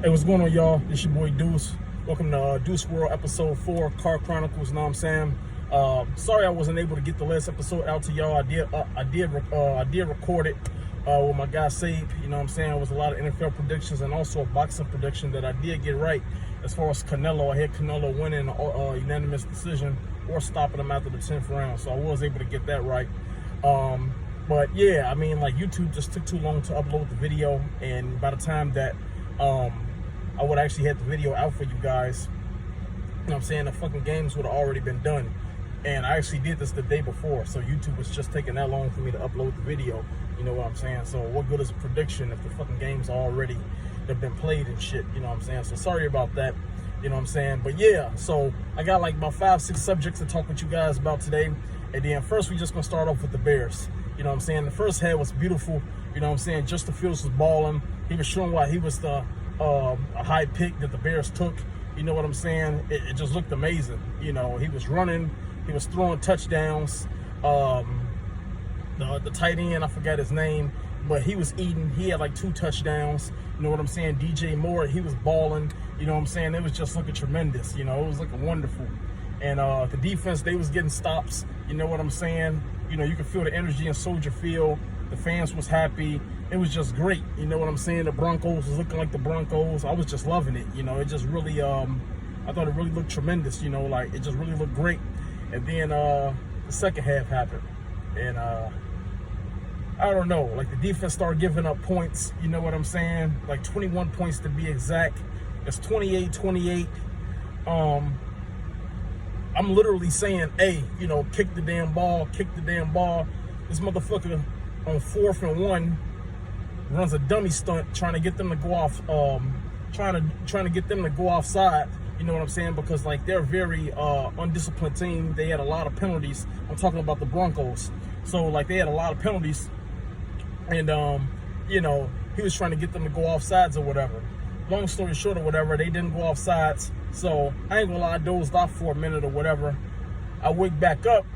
Hey, what's going on, y'all? It's your boy Deuce. Welcome to Deuce World Episode 4, Car Chronicles. Know what I'm saying? Sorry I wasn't able to get the last episode out to y'all. I did record it with my guy Save. You know what I'm saying? It was a lot of NFL predictions and also a boxing prediction that I did get right. As far as Canelo, I had Canelo winning a unanimous decision or stopping him after the 10th round. So I was able to get that right. But yeah, I mean, like, YouTube just took too long to upload the video, and by the time that I would actually have the video out for you guys, you know what I'm saying, the fucking games would have already been done. And I actually did this the day before, so YouTube was just taking that long for me to upload the video. You know what I'm saying? So what good is a prediction if the fucking games already have been played and shit? You know what I'm saying? So sorry about that. You know what I'm saying? But yeah, so I got like about 5-6 subjects to talk with you guys about today. And then first, we just gonna start off with the Bears. You know what I'm saying? The first half was beautiful. You know what I'm saying? Justin Fields was balling. He was showing why he was the a high pick that the Bears took. You know what I'm saying? It just looked amazing. You know, he was running, he was throwing touchdowns. The tight end, I forgot his name, but he was eating. He had like 2 touchdowns. You know what I'm saying? DJ Moore, he was balling. You know what I'm saying? It was just looking tremendous. You know, it was looking wonderful. And the defense, they was getting stops. You know what I'm saying? You know, you could feel the energy in Soldier Field. The fans was happy. It was just great. You know what I'm saying? The Broncos was looking like the Broncos. I was just loving it. You know, it just really, I thought it really looked tremendous. You know, like, it just really looked great. And then the second half happened. And I don't know, like, the defense started giving up points. You know what I'm saying? Like 21 points to be exact. It's 28-28. I'm literally saying, hey, you know, kick the damn ball, kick the damn ball. This motherfucker on 4th and 1 runs a dummy stunt trying to get them to go off, trying to get them to go offside. You know what I'm saying? Because, like, they're a very undisciplined team. They had a lot of penalties. I'm talking about the Broncos. So, like, they had a lot of penalties. And, you know, he was trying to get them to go off sides or whatever. Long story short or whatever, they didn't go off sides. So, I ain't gonna lie, I dozed off for a minute or whatever. I wake back up,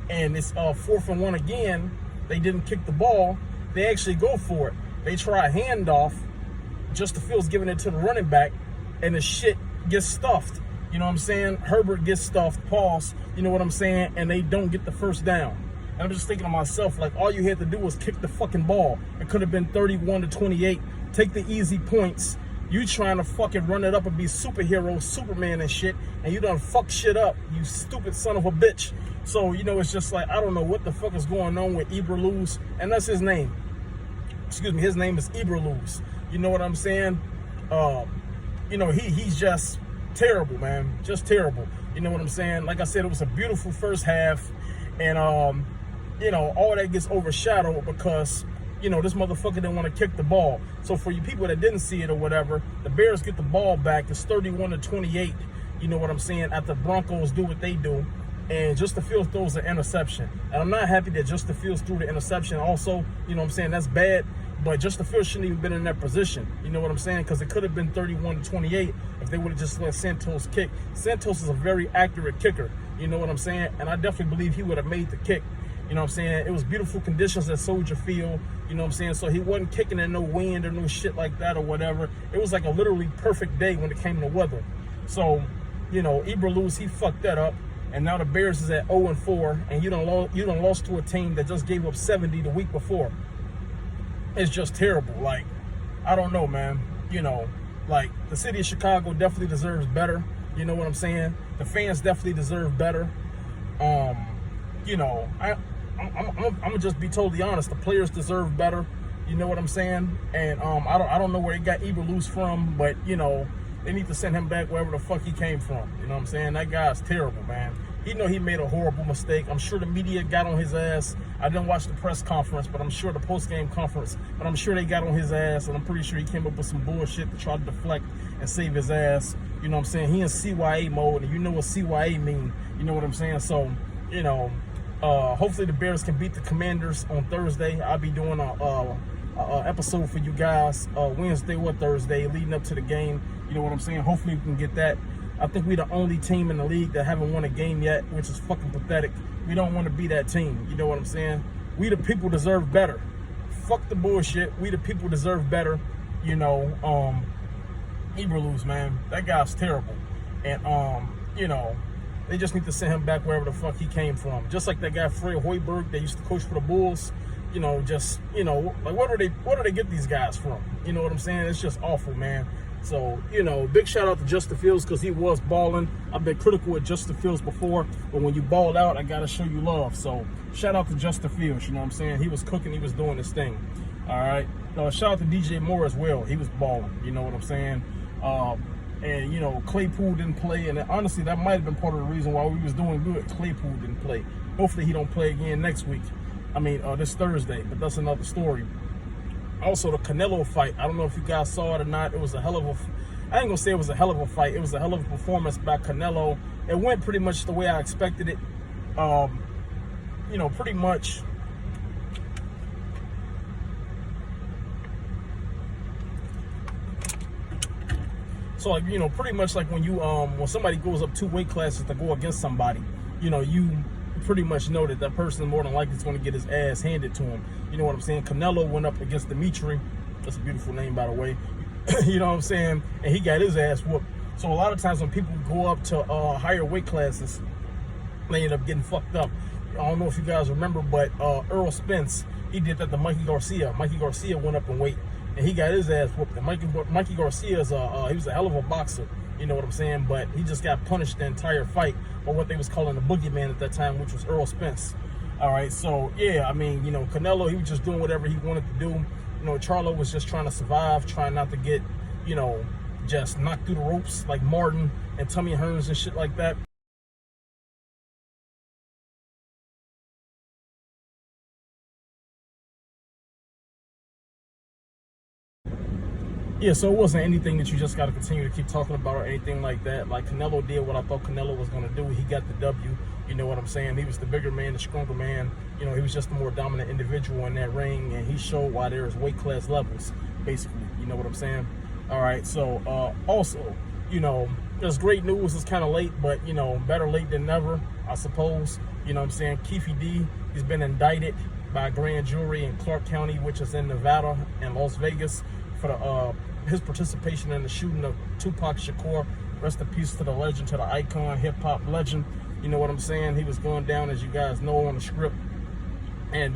and it's 4th and 1 again. They didn't kick the ball. They actually go for it. They try a handoff. Justin Fields giving it to the running back, and the shit gets stuffed. You know what I'm saying? Herbert gets stuffed, pause, you know what I'm saying? And they don't get the first down. And I'm just thinking to myself, like, all you had to do was kick the fucking ball. It could have been 31-28. Take the easy points. You trying to fucking run it up and be superhero, Superman and shit, and you done fuck shit up, you stupid son of a bitch. So, you know, it's just like, I don't know what the fuck is going on with Eberlus, and that's his name. Excuse me, his name is Eberlus. You know what I'm saying? You know, he's just terrible, man. Just terrible. You know what I'm saying? Like I said, it was a beautiful first half, and, you know, all that gets overshadowed because, you know, this motherfucker didn't want to kick the ball. So for you people that didn't see it or whatever, the Bears get the ball back. It's 31-28. You know what I'm saying? After the Broncos do what they do. And Justin Fields throws an interception. And I'm not happy that Justin Fields threw the interception also. You know what I'm saying? That's bad. But Justin Fields shouldn't even been in that position. You know what I'm saying? Because it could have been 31-28 if they would have just let Santos kick. Santos is a very accurate kicker. You know what I'm saying? And I definitely believe he would have made the kick. You know what I'm saying? It was beautiful conditions at Soldier Field. You know what I'm saying? So he wasn't kicking in no wind or no shit like that or whatever. It was like a literally perfect day when it came to weather. So, you know, Eberlus, he fucked that up. And now the Bears is at 0-4. And you done lost to a team that just gave up 70 the week before. It's just terrible. Like, I don't know, man. You know, like, the city of Chicago definitely deserves better. You know what I'm saying? The fans definitely deserve better. You know, I'm gonna just be totally honest. The players deserve better. You know what I'm saying? And I don't know where he got Eberlus from, but, you know, they need to send him back wherever the fuck he came from. You know what I'm saying? That guy's terrible, man. He know he made a horrible mistake. I'm sure the media got on his ass. I didn't watch the press conference, but I'm sure the post-game conference, but I'm sure they got on his ass, and I'm pretty sure he came up with some bullshit to try to deflect and save his ass. You know what I'm saying? He in CYA mode, and you know what CYA mean. You know what I'm saying? So, you know, hopefully the Bears can beat the Commanders on Thursday. I'll be doing a episode for you guys Wednesday or Thursday leading up to the game. You know what I'm saying? Hopefully we can get that. I think we're the only team in the league that haven't won a game yet, which is fucking pathetic. We don't want to be that team. You know what I'm saying? We the people deserve better. Fuck the bullshit. We the people deserve better. You know, Eberle's, man. That guy's terrible. And, you know, they just need to send him back wherever the fuck he came from. Just like that guy, Fred Hoiberg, that used to coach for the Bulls. You know, just, you know, like, where do they get these guys from? You know what I'm saying? It's just awful, man. So, you know, big shout out to Justin Fields, because he was balling. I've been critical of Justin Fields before, but when you balled out, I got to show you love. So, shout out to Justin Fields, you know what I'm saying? He was cooking, he was doing his thing. All right. Shout out to DJ Moore as well. He was balling, you know what I'm saying? And, you know, Claypool didn't play, and honestly, that might have been part of the reason why we was doing good. Claypool didn't play. Hopefully, he don't play again next week. This Thursday, but that's another story. Also, the Canelo fight. I don't know if you guys saw it or not. It was a hell of a, I ain't gonna say it was a hell of a fight. It was a hell of a performance by Canelo. It went pretty much the way I expected it. You know, pretty much. So, like, you know, pretty much like when you, when somebody goes up 2 weight classes to go against somebody, you know, you pretty much know that that person more than likely is going to get his ass handed to him. You know what I'm saying? Canelo went up against Dimitri. That's a beautiful name, by the way. You know what I'm saying? And he got his ass whooped. So a lot of times when people go up to higher weight classes, they end up getting fucked up. I don't know if you guys remember, but Earl Spence, he did that to Mikey Garcia. Mikey Garcia went up in weight, and he got his ass whooped. And Mikey Garcia is he was a hell of a boxer. You know what I'm saying? But he just got punished the entire fight by what they was calling the boogeyman at that time, which was Earl Spence. All right, so yeah, I mean, you know, Canelo, he was just doing whatever he wanted to do. You know, Charlo was just trying to survive, trying not to get, you know, just knocked through the ropes like Martin and Tommy Hearns and shit like that. Yeah, so it wasn't anything that you just got to continue to keep talking about or anything like that. Like, Canelo did what I thought Canelo was going to do. He got the W. You know what I'm saying? He was the bigger man, the stronger man. You know, he was just the more dominant individual in that ring, and he showed why there's weight class levels, basically. You know what I'm saying? All right, so also, you know, there's great news. It's kind of late, but, you know, better late than never, I suppose. You know what I'm saying? Keefe D, he's been indicted by a grand jury in Clark County, which is in Nevada and Las Vegas, for his participation in the shooting of Tupac Shakur. Rest in peace to the legend, to the icon, hip-hop legend. You know what I'm saying? He was going down, as you guys know, on the script. And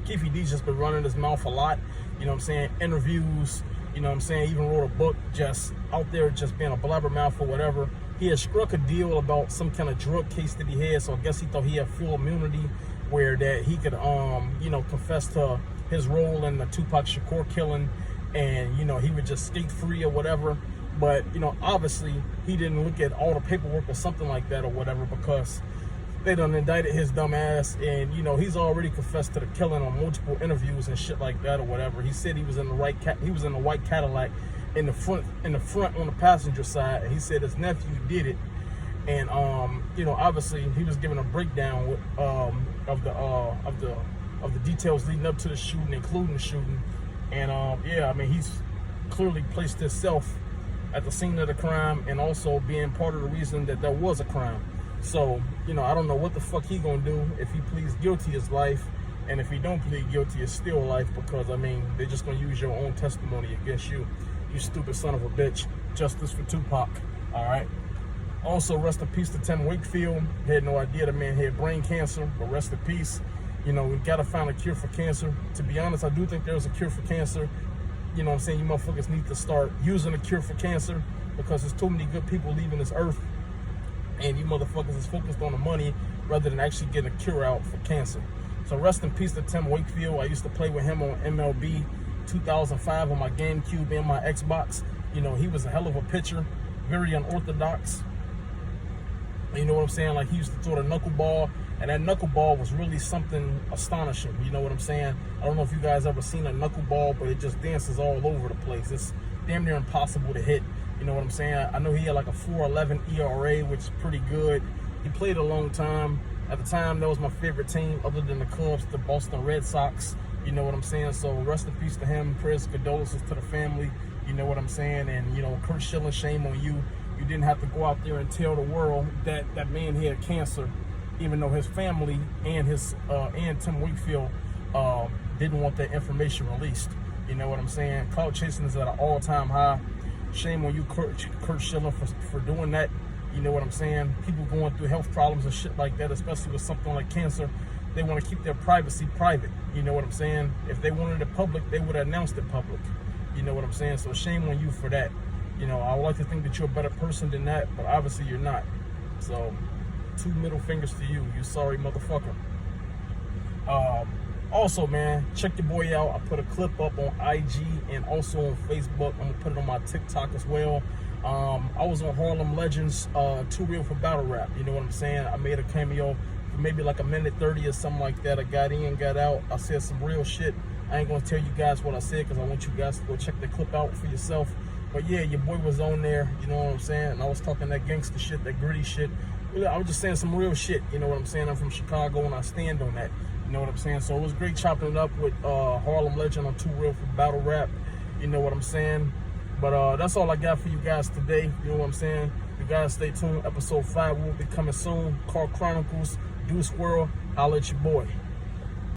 Keefe D's just been running his mouth a lot. You know what I'm saying? Interviews, you know what I'm saying? Even wrote a book, just out there just being a blabbermouth or whatever. He had struck a deal about some kind of drug case that he had, so I guess he thought he had full immunity, where that he could, you know, confess to his role in the Tupac Shakur killing, and, you know, he would just skate free or whatever. But, you know, obviously he didn't look at all the paperwork or something like that or whatever, because they done indicted his dumb ass, and, you know, he's already confessed to the killing on multiple interviews and shit like that or whatever. He said he was in the white Cadillac in the front on the passenger side, and he said his nephew did it. And you know, obviously he was giving a breakdown with, of the details leading up to the shooting, including the shooting. And yeah, I mean, he's clearly placed himself at the scene of the crime, and also being part of the reason that there was a crime. So, you know, I don't know what the fuck he gonna do. If he pleads guilty, it's life, and if he don't plead guilty, it's still life, because, I mean, they're just gonna use your own testimony against you, you stupid son of a bitch. Justice for Tupac. All right. Also, rest in peace to Tim Wakefield. Had no idea the man had brain cancer, but rest in peace. You know, we gotta find a cure for cancer. To be honest, I do think there's a cure for cancer. You know what I'm saying? You motherfuckers need to start using a cure for cancer, because there's too many good people leaving this earth, and you motherfuckers is focused on the money rather than actually getting a cure out for cancer. So rest in peace to Tim Wakefield. I used to play with him on MLB 2005 on my GameCube and my Xbox. You know, he was a hell of a pitcher, very unorthodox. You know what I'm saying? Like, he used to throw the knuckleball, and that knuckleball was really something astonishing. You know what I'm saying? I don't know if you guys ever seen a knuckleball, but it just dances all over the place. It's damn near impossible to hit. You know what I'm saying? I know he had like a 4.11 ERA, which is pretty good. He played a long time. At the time, that was my favorite team, other than the Cubs, the Boston Red Sox. You know what I'm saying? So rest in peace to him. Prayers, condolences to the family. You know what I'm saying? And, you know, Kurt Schilling, shame on you. You didn't have to go out there and tell the world that that man had cancer, even though his family and and Tim Wakefield didn't want that information released. You know what I'm saying? Clout chasing is at an all-time high. Shame on you, Kurt Schilling, for doing that. You know what I'm saying? People going through health problems and shit like that, especially with something like cancer, they want to keep their privacy private. You know what I'm saying? If they wanted it public, they would have announced it public. You know what I'm saying? So shame on you for that. You know, I would like to think that you're a better person than that, but obviously you're not. So 2 middle fingers to you, you sorry motherfucker. Also, man, check your boy out. I put a clip up on IG and also on Facebook. I'm gonna put it on my TikTok as well. I was on Harlem Legends, Too Real for Battle Rap. You know what I'm saying? I made a cameo for maybe like a minute 30 or something like that. I got in, got out. I said some real shit. I ain't gonna tell you guys what I said because I want you guys to go check the clip out for yourself. But yeah, your boy was on there, you know what I'm saying? And I was talking that gangster shit, that gritty shit. I was just saying some real shit, you know what I'm saying? I'm from Chicago and I stand on that, you know what I'm saying? So it was great chopping it up with Harlem Legend on Too Real for Battle Rap, you know what I'm saying? But that's all I got for you guys today, you know what I'm saying? You guys stay tuned. Episode 5 will be coming soon. Car Chronicles, Deuce World, holla at your boy.